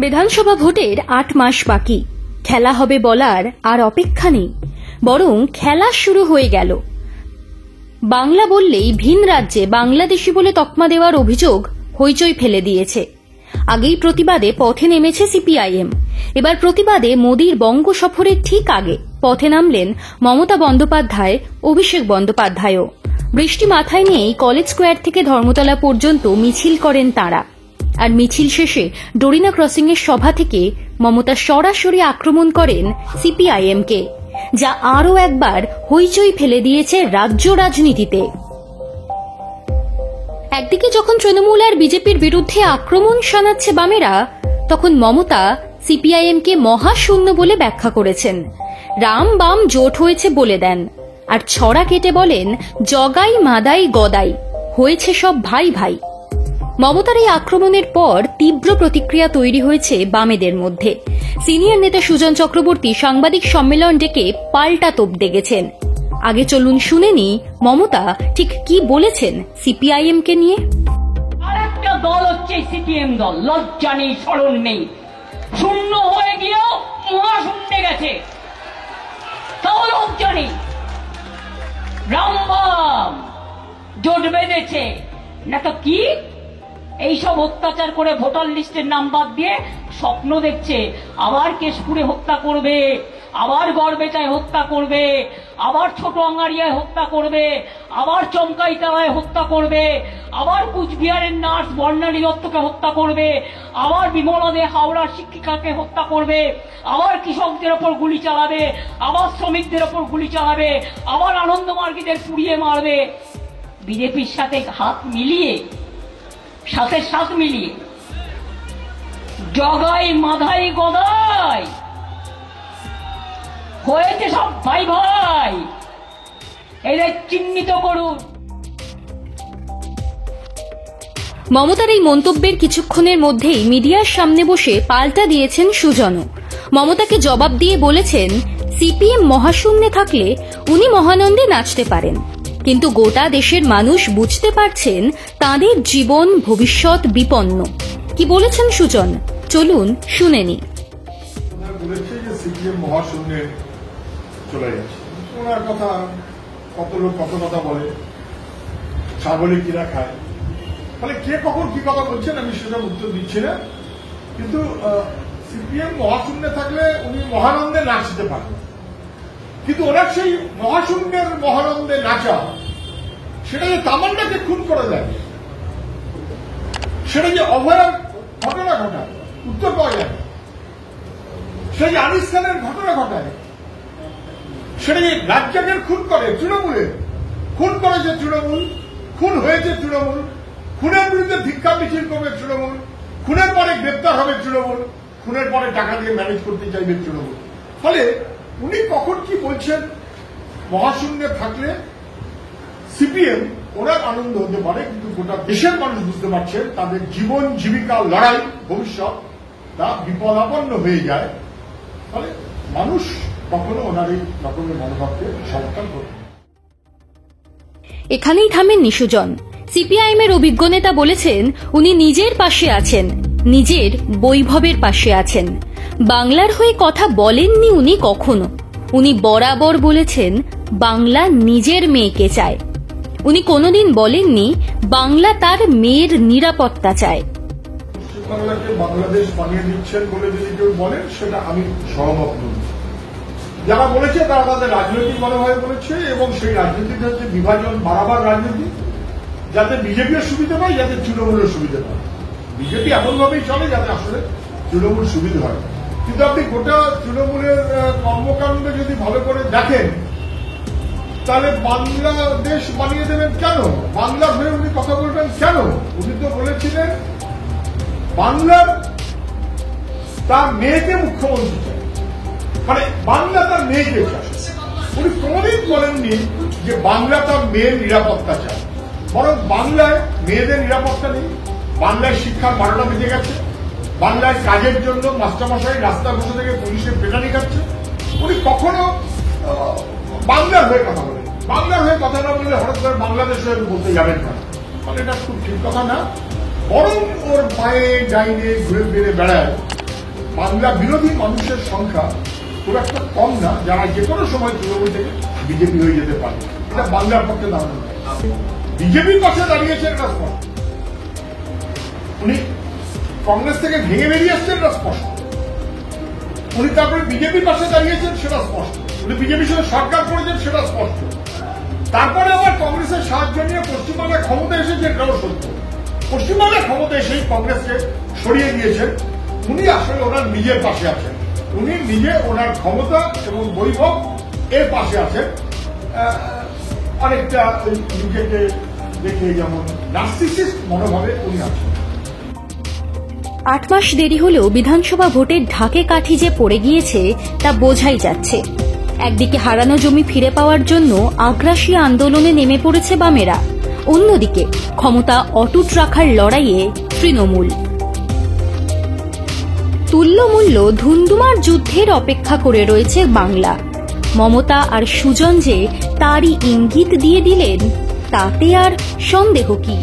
বিধানসভা ভোটের ৮ মাস বাকি। খেলা হবে বলার আর অপেক্ষা নেই, বরং খেলা শুরু হয়ে গেল। বাংলা বললেই ভিন রাজ্যে বাংলাদেশি বলে তকমা দেওয়ার অভিযোগ হইচই ফেলে দিয়েছে। আগেই প্রতিবাদে পথে নেমেছে সিপিআইএম। এবার প্রতিবাদে মোদির বঙ্গ সফরের ঠিক আগে পথে নামলেন মমতা বন্দ্যোপাধ্যায়, অভিষেক বন্দ্যোপাধ্যায়ও। বৃষ্টি মাথায় নিয়েই কলেজ স্কোয়ার থেকে ধর্মতলা পর্যন্ত মিছিল করেন তাঁরা। আর মিছিল শেষে ডোরিনা ক্রসিং এর সভা থেকে মমতা সরাসরি আক্রমণ করেন সিপিআইএমকে, যা আরও একবার হইচই ফেলে দিয়েছে রাজ্য রাজনীতিতে। একদিকে যখন তৃণমূল আর বিজেপির বিরুদ্ধে আক্রমণ শানাচ্ছে বামেরা, তখন মমতা সিপিআইএমকে মহাশূন্য বলে ব্যাখ্যা করেছেন। রাম বাম জোট হয়েছে বলে দেন, আর ছড়া কেটে বলেন জগাই মাদাই গদাই হয়েছে সব ভাই ভাই। মমতার এই আক্রমণের পর তীব্র প্রতিক্রিয়া তৈরি হয়েছে বামেদের মধ্যে। সিনিয়র নেতা সুজন চক্রবর্তী সাংবাদিক সম্মেলন ডেকে পাল্টা তোপ দেগেছেন। আগে চলুন শুনে নি মমতা ঠিক কি বলেছেন সিপিআইএম কে নিয়ে। আরেকটা দল হচ্ছে সিপিএম দল, লজ্জা নেই, শরম নেই, শূন্য হয়ে গিয়েও মহাশূন্যে গেছে, তাও লজ্জা নেই। রামবাম জোট বেঁধেছে না তো কি, এইসব অত্যাচার করে ভোটার লিস্টের নাম বাদ দিয়ে স্বপ্ন দেখছে আবার কেশপুরে হত্যা করবে, আবার গড়বেতায় হত্যা করবে, আবার ছোট আঙ্গারিয়ায় হত্যা করবে, আবার চমকাইতলায় হত্যা করবে, আবার কুচবিহারের নার্স বর্ণালী দত্তকে হত্যা করবে, আবার বিমলা দে হাওড়ার শিক্ষিকাকে হত্যা করবে, আবার কৃষকদের ওপর গুলি চালাবে, আবার শ্রমিকদের ওপর গুলি চালাবে, আবার আনন্দমার্গীদের পুড়িয়ে মারবে। বিজেপির সাথে হাত মিলিয়ে, সাথে সাথ মিলিয়ে জগাই মাধাই গদাই হয়েছে সব ভাই ভাই, এদের চিহ্নিত করুন। মমতার এই মন্তব্যের কিছুক্ষণের মধ্যেই মিডিয়ার সামনে বসে পাল্টা দিয়েছেন সুজনও। মমতাকে জবাব দিয়ে বলেছেন সিপিএম মহাশূন্যে থাকলে উনি মহানন্দে নাচতে পারেন, কিন্তু গোটা দেশের মানুষ বুঝতে পারছেন তাঁদের জীবন ভবিষ্যৎ বিপন্ন। কি বলেছেন সুজন, চলুন শুনে নি। বলেছে যে সিপিএম মহাশূন্যে চলে যাচ্ছে। ওনার কথা কত লোক কত কথা বলে, ছাগলে কিরা খায়, ফলে কে কখন কি কথা বলছেন আমি সেটা উত্তর দিচ্ছি না। কিন্তু সিপিএম মহাশূন্যে থাকলে উনি মহানন্দে নাচতে পারবেন, কিন্তু ওনার সেই মহাশূন্যের মহানন্দে নাচা, সেটা যে তামান্নাকে খুন করে দেয়, সেটা যে অভয়ার ঘটনা ঘটায়, উত্তর পাওয়া যায়, সেটা যে আনিস খানের ঘটনা ঘটায়, সেটা যে রাজ্জাকের খুন করে, তৃণমূলের খুন করেছে তৃণমূল, খুন হয়েছে তৃণমূল, খুনের বিরুদ্ধে ভিক্ষা মিছিল করবে তৃণমূল, খুনের পরে গ্রেপ্তার হবে তৃণমূল, খুনের পরে টাকা দিয়ে ম্যানেজ করতে চাইবে তৃণমূল। ফলে উনি কখন কি বলছেন, মহাশূন্যে থাকলে সিপিএম ওনার আনন্দ হতে পারে, কিন্তু গোটা দেশের মানুষ বুঝতে পারছেন তাদের জীবন জীবিকা লড়াই ভবিষ্যৎ তা বিপদাপন্ন হয়ে যায়। ফলে মানুষ কখনো ওনার এই রকমের মনোভাবকে সমর্থন করবে। এখানেই থামেননি সুজন। সিপিআইএম এর অভিজ্ঞ নেতা বলেছেন উনি নিজের পাশে আছেন, নিজের বৈভবের পাশে আছেন। বাংলার হয়ে কথা বলেননি উনি কখনো। উনি বরাবর বলেছেন বাংলা নিজের মেয়েকে চায়। উনি কোনোদিন বলেননি বাংলা তার মেয়ের নিরাপত্তা চায়। পশ্চিমবাংলাকে বাংলাদেশ বানিয়ে দিচ্ছেন বলে যদি কেউ বলেন, সেটা আমি সহমত নই। যারা বলেছে তারা তাদের রাজনৈতিক মনোভাবে বলেছে, এবং সেই রাজনীতিটা হচ্ছে বিভাজন বাড়াবার রাজনীতি, যাতে বিজেপির সুবিধা পায়, যাতে তৃণমূলের সুবিধা পায়। বিজেপি এমনভাবেই চলে যাতে আসলে তৃণমূল সুবিধা হয়। কিন্তু আপনি গোটা তৃণমূলের কর্মকাণ্ড যদি ভালো করে দেখেন, তাহলে বাংলাদেশ বানিয়ে দেবেন কেন? বাংলার হয়ে উনি কথা বলবেন কেন? উনি তো বলেছিলেন বাংলার তার মেয়েকে মুখ্যমন্ত্রী চায়, মানে বাংলা তার মেয়েকে চায়। উনি কোনদিন বলেননি যে বাংলা তার মেয়ের নিরাপত্তা চায়, বরং বাংলায় মেয়েদের নিরাপত্তা নেই, বাংলায় শিক্ষার 12টা বেজে গেছে, বাংলায় কাজের জন্য মাস্টারমশাই রাস্তা বসে থেকে পুলিশের পেটানি খাচ্ছে। উনি কখনো বাংলার হয়ে কথা বলেন। বাংলার হয়ে কথা না বললে হঠাৎ করে বাংলাদেশ হয়ে বলতে যাবেন না, মানে এটা খুব ঠিক কথা না। বরং ওর পায়ে ডাইনে ঘুরে ফিরে বেড়ায় বাংলা বিরোধী মানুষের সংখ্যা খুব একটা কম না, যারা যে কোনো সময় তৃণমূল থেকে বিজেপি হয়ে যেতে পারে। এটা বাংলার পক্ষে দাঁড়ানো বিজেপির পাশে দাঁড়িয়েছেন এটা স্পষ্ট। উনি কংগ্রেস থেকে ভেঙে বেরিয়ে আসছেন এটা স্পষ্ট। উনি তারপরে বিজেপির পাশে দাঁড়িয়েছেন সেটা স্পষ্ট। উনি বিজেপির সঙ্গে সরকার করেছেন সেটা স্পষ্ট। তারপরে আবার কংগ্রেসের সাহায্য নিয়ে পশ্চিমবাংলায় ক্ষমতা এসেছে এটাও সত্য। পশ্চিমবাংলায় ক্ষমতা এসেই কংগ্রেসকে সরিয়ে দিয়েছেন। উনি আসলে ওনার নিজের পাশে আছেন। উনি নিজে ওনার ক্ষমতা এবং বৈভব এর পাশে আছেন। অনেকটা নিজেকে দেখে যেমন নার্সিসিস্ট মনোভাবে উনি আছেন। 8 মাস দেরি হলেও বিধানসভা ভোটের ঢাকে কাঠি যে পড়ে গিয়েছে তা বোঝাই যাচ্ছে। একদিকে হারানো জমি ফিরে পাওয়ার জন্য আগ্রাসী আন্দোলনে নেমে পড়েছে বামেরা, অন্যদিকে ক্ষমতা অটুট রাখার লড়াইয়ে তৃণমূল। তুল্যমূল্য ধুন্ধুমার যুদ্ধের অপেক্ষা করে রয়েছে বাংলা। মমতা আর সুজন যে তারই ইঙ্গিত দিয়ে দিলেন তাতে আর সন্দেহ কি।